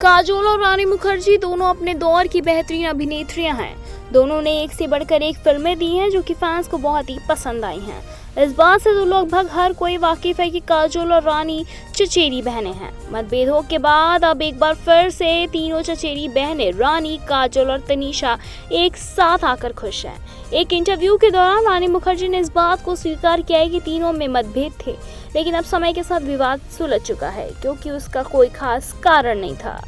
काजोल और रानी मुखर्जी दोनों अपने दौर की बेहतरीन अभिनेत्रियां हैं। दोनों ने एक से बढ़कर एक फिल्में दी हैं जो कि फैंस को बहुत ही पसंद आई हैं। इस बात से तो लगभग हर कोई वाकिफ है कि काजोल और रानी चचेरी बहनें हैं। मतभेदों के बाद अब एक बार फिर से तीनों चचेरी बहनें रानी, काजोल और तनीषा एक साथ आकर खुश हैं। एक इंटरव्यू के दौरान रानी मुखर्जी ने इस बात को स्वीकार किया है कि तीनों में मतभेद थे, लेकिन अब समय के साथ विवाद सुलझ चुका है क्योंकि उसका कोई खास कारण नहीं था।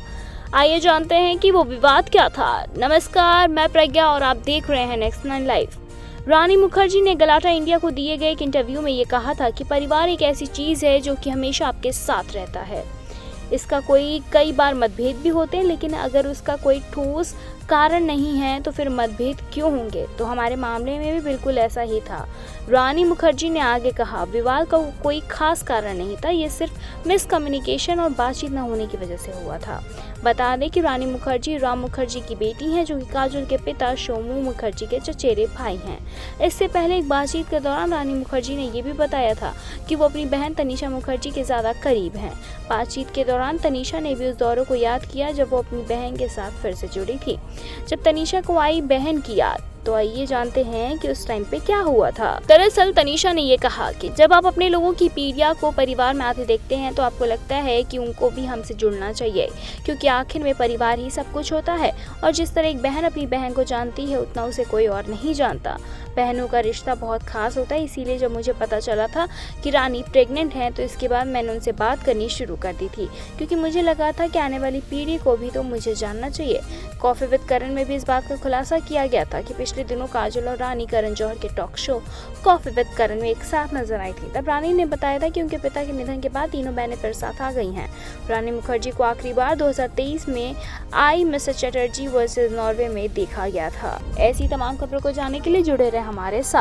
आइए जानते हैं कि वो विवाद क्या था। नमस्कार, मैं प्रज्ञा और आप देख रहे हैं नेक्स्ट 9 लाइव। रानी मुखर्जी ने गलाटा इंडिया को दिए गए एक इंटरव्यू में ये कहा था कि परिवार एक ऐसी चीज़ है जो कि हमेशा आपके साथ रहता है। इसका कई बार मतभेद भी होते हैं, लेकिन अगर उसका कोई ठोस कारण नहीं है तो फिर मतभेद क्यों होंगे। तो हमारे मामले में भी बिल्कुल ऐसा ही था। रानी मुखर्जी ने आगे कहा, विवाद का कोई खास कारण नहीं था, ये सिर्फ मिसकम्युनिकेशन और बातचीत न होने की वजह से हुआ था। बता दें कि रानी मुखर्जी राम मुखर्जी की बेटी हैं, जो कि काजोल के पिता सोमू मुखर्जी के चचेरे भाई हैं। इससे पहले एक बातचीत के दौरान रानी मुखर्जी ने ये भी बताया था कि वो अपनी बहन तनीषा मुखर्जी के ज़्यादा करीब हैं। बातचीत के दौरान तनीषा ने भी उस दौर को याद किया जब वो अपनी बहन के साथ फिर से जुड़ी थी। जब तनीषा को आई बहन की याद, तो आइए जानते हैं कि उस टाइम पे क्या हुआ था। दरअसल तनीषा ने ये कहा कि जब आप अपने लोगों की पीढ़ियां को परिवार में आते देखते हैं तो आपको लगता है कि उनको भी हमसे जुड़ना चाहिए, क्योंकि आखिर में परिवार ही सब कुछ होता है और जिस तरह एक बहन अपनी बहन को जानती है उतना उसे कोई और नहीं जानता। बहनों का रिश्ता बहुत खास होता है, इसीलिए जब मुझे पता चला था कि रानी प्रेग्नेंट है तो इसके बाद मैंने उनसे बात करनी शुरू कर दी थी, क्योंकि मुझे लगा था कि आने वाली पीढ़ी को भी तो मुझे जानना चाहिए। कॉफी विद करण में भी इस बात का खुलासा किया गया था कि पिछले दिनों काजोल और रानी करण जौहर के टॉक शो कॉफी विद करण में एक साथ नजर आई थी। तब रानी ने बताया था कि उनके पिता के निधन के बाद तीनों बहनें फिर साथ आ गई हैं। रानी मुखर्जी को आखिरी बार 2023 में आई मिस्टर चटर्जी वर्सेस नॉर्वे में देखा गया था। ऐसी तमाम खबरों को जानने के लिए जुड़े रहे हमारे साथ।